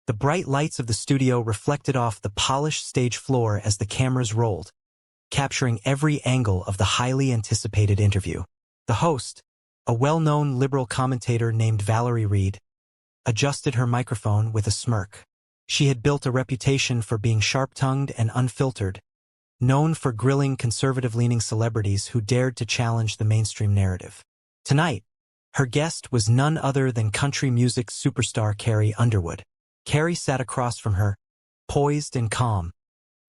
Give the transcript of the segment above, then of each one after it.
The bright lights of the studio reflected off the polished stage floor as the cameras rolled, capturing every angle of the highly anticipated interview. The host, a well-known liberal commentator named Valerie Reed, adjusted her microphone with a smirk. She had built a reputation for being sharp-tongued and unfiltered, known for grilling conservative-leaning celebrities who dared to challenge the mainstream narrative. Tonight, her guest was none other than country music superstar Carrie Underwood. Carrie sat across from her, poised and calm,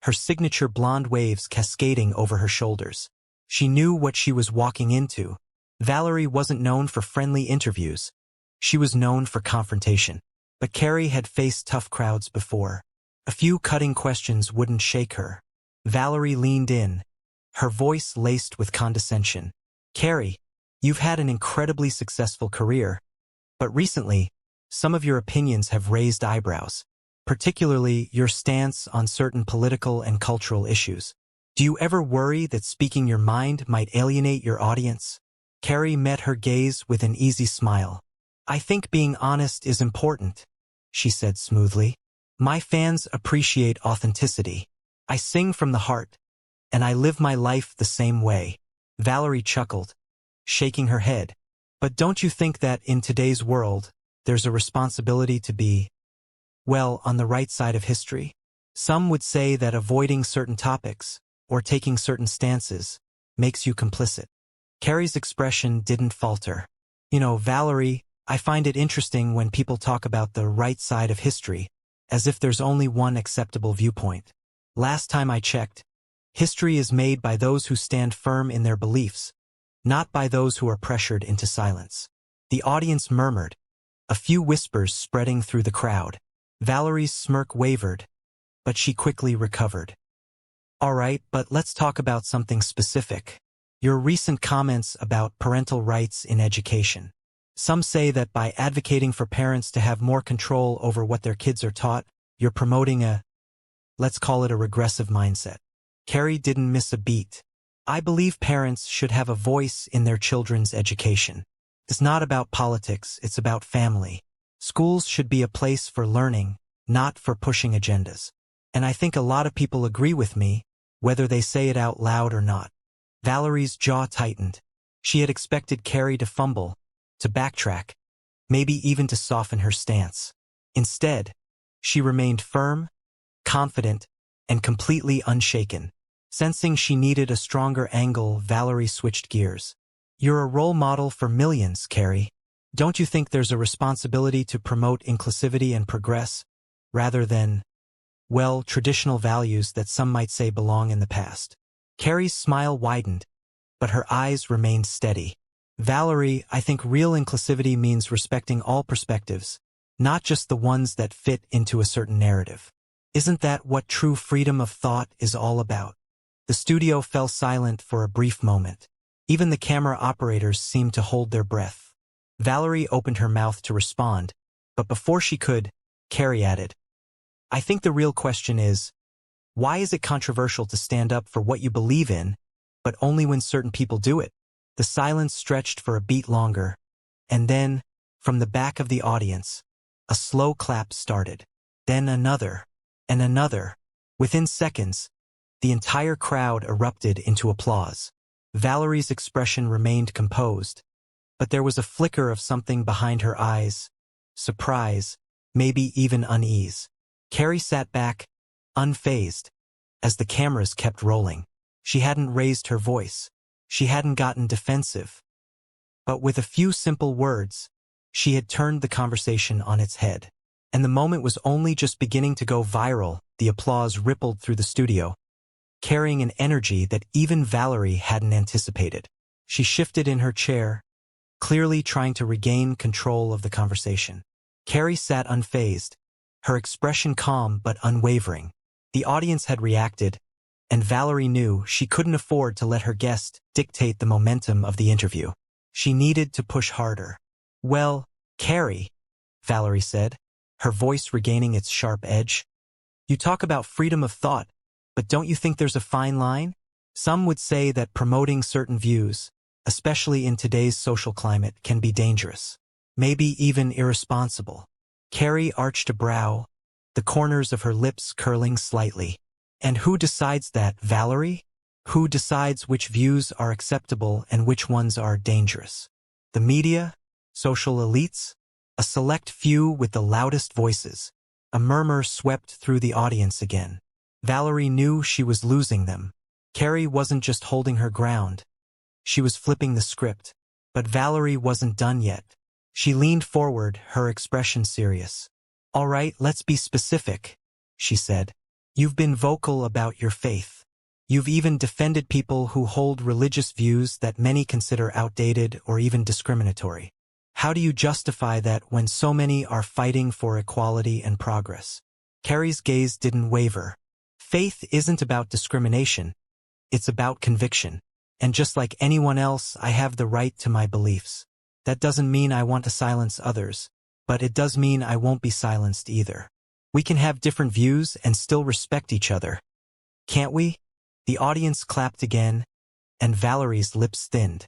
her signature blonde waves cascading over her shoulders. She knew what she was walking into. Valerie wasn't known for friendly interviews. She was known for confrontation. But Carrie had faced tough crowds before. A few cutting questions wouldn't shake her. Valerie leaned in, her voice laced with condescension. "Carrie, you've had an incredibly successful career, but recently, some of your opinions have raised eyebrows, particularly your stance on certain political and cultural issues. Do you ever worry that speaking your mind might alienate your audience?" Carrie met her gaze with an easy smile. "I think being honest is important," she said smoothly. "My fans appreciate authenticity. I sing from the heart, and I live my life the same way." Valerie chuckled, shaking her head. "But don't you think that in today's world, there's a responsibility to be, well, on the right side of history? Some would say that avoiding certain topics, or taking certain stances, makes you complicit." Carrie's expression didn't falter. "You know, Valerie, I find it interesting when people talk about the right side of history, as if there's only one acceptable viewpoint. Last time I checked, history is made by those who stand firm in their beliefs, not by those who are pressured into silence." The audience murmured, a few whispers spreading through the crowd. Valerie's smirk wavered, but she quickly recovered. "All right, but let's talk about something specific. Your recent comments about parental rights in education. Some say that by advocating for parents to have more control over what their kids are taught, you're promoting let's call it a regressive mindset." Carrie didn't miss a beat. "I believe parents should have a voice in their children's education. It's not about politics, it's about family. Schools should be a place for learning, not for pushing agendas. And I think a lot of people agree with me, whether they say it out loud or not." Valerie's jaw tightened. She had expected Carrie to fumble, to backtrack, maybe even to soften her stance. Instead, she remained firm, confident, and completely unshaken. Sensing she needed a stronger angle, Valerie switched gears. "You're a role model for millions, Carrie. Don't you think there's a responsibility to promote inclusivity and progress, rather than, well, traditional values that some might say belong in the past?" Carrie's smile widened, but her eyes remained steady. "Valerie, I think real inclusivity means respecting all perspectives, not just the ones that fit into a certain narrative. Isn't that what true freedom of thought is all about?" The studio fell silent for a brief moment. Even the camera operators seemed to hold their breath. Valerie opened her mouth to respond, but before she could, Carrie added, "I think the real question is, why is it controversial to stand up for what you believe in, but only when certain people do it?" The silence stretched for a beat longer, and then, from the back of the audience, a slow clap started. Then another, and another. Within seconds, the entire crowd erupted into applause. Valerie's expression remained composed, but there was a flicker of something behind her eyes, surprise, maybe even unease. Carrie sat back, unfazed, as the cameras kept rolling. She hadn't raised her voice. She hadn't gotten defensive. But with a few simple words, she had turned the conversation on its head. And the moment was only just beginning to go viral. The applause rippled through the studio, carrying an energy that even Valerie hadn't anticipated. She shifted in her chair, clearly trying to regain control of the conversation. Carrie sat unfazed, her expression calm but unwavering. The audience had reacted, and Valerie knew she couldn't afford to let her guest dictate the momentum of the interview. She needed to push harder. "Well, Carrie," Valerie said, her voice regaining its sharp edge, "you talk about freedom of thought, but don't you think there's a fine line? Some would say that promoting certain views, especially in today's social climate, can be dangerous, maybe even irresponsible." Carrie arched a brow, the corners of her lips curling slightly. And who decides that, Valerie? Who decides which views are acceptable and which ones are dangerous? The media? Social elites? A select few with the loudest voices? A murmur swept through the audience again. Valerie knew she was losing them. Carrie wasn't just holding her ground. She was flipping the script. But Valerie wasn't done yet. She leaned forward, her expression serious. "All right, let's be specific," she said. "You've been vocal about your faith. You've even defended people who hold religious views that many consider outdated or even discriminatory. How do you justify that when so many are fighting for equality and progress?" Carrie's gaze didn't waver. Faith isn't about discrimination. It's about conviction. And just like anyone else, I have the right to my beliefs. That doesn't mean I want to silence others, but it does mean I won't be silenced either. We can have different views and still respect each other. Can't we? The audience clapped again, and Valerie's lips thinned.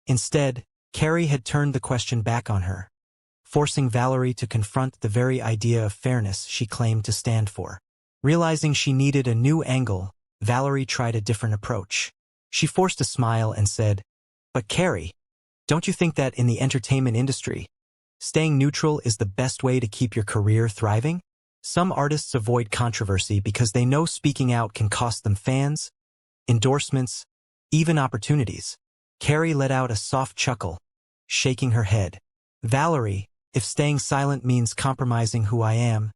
Instead, Carrie had turned the question back on her, forcing Valerie to confront the very idea of fairness she claimed to stand for. Realizing she needed a new angle, Valerie tried a different approach. She forced a smile and said, "But Carrie, don't you think that in the entertainment industry, staying neutral is the best way to keep your career thriving? Some artists avoid controversy because they know speaking out can cost them fans, endorsements, even opportunities." Carrie let out a soft chuckle, shaking her head. "Valerie, if staying silent means compromising who I am,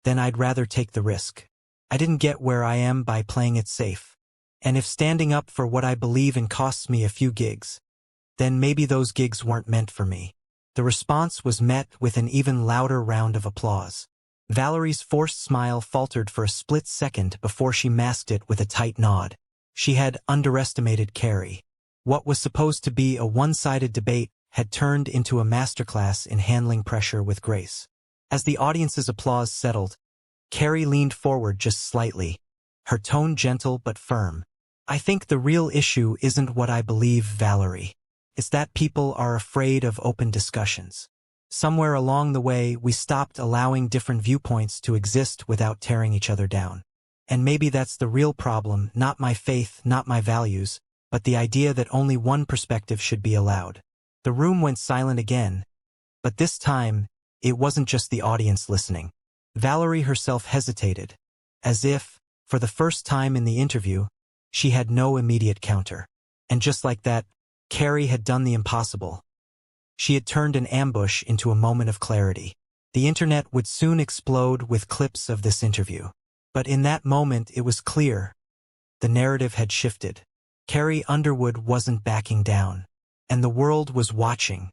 then I'd rather take the risk. I didn't get where I am by playing it safe. And if standing up for what I believe in costs me a few gigs, then maybe those gigs weren't meant for me." The response was met with an even louder round of applause. Valerie's forced smile faltered for a split second before she masked it with a tight nod. She had underestimated Carrie. What was supposed to be a one-sided debate had turned into a masterclass in handling pressure with grace. As the audience's applause settled, Carrie leaned forward just slightly, her tone gentle but firm. "I think the real issue isn't what I believe, Valerie. It's that people are afraid of open discussions. Somewhere along the way, we stopped allowing different viewpoints to exist without tearing each other down. And maybe that's the real problem, not my faith, not my values, but the idea that only one perspective should be allowed." The room went silent again, but this time, it wasn't just the audience listening. Valerie herself hesitated, as if, for the first time in the interview, she had no immediate counter. And just like that, Carrie had done the impossible. She had turned an ambush into a moment of clarity. The internet would soon explode with clips of this interview. But in that moment, it was clear. The narrative had shifted. Carrie Underwood wasn't backing down. And the world was watching.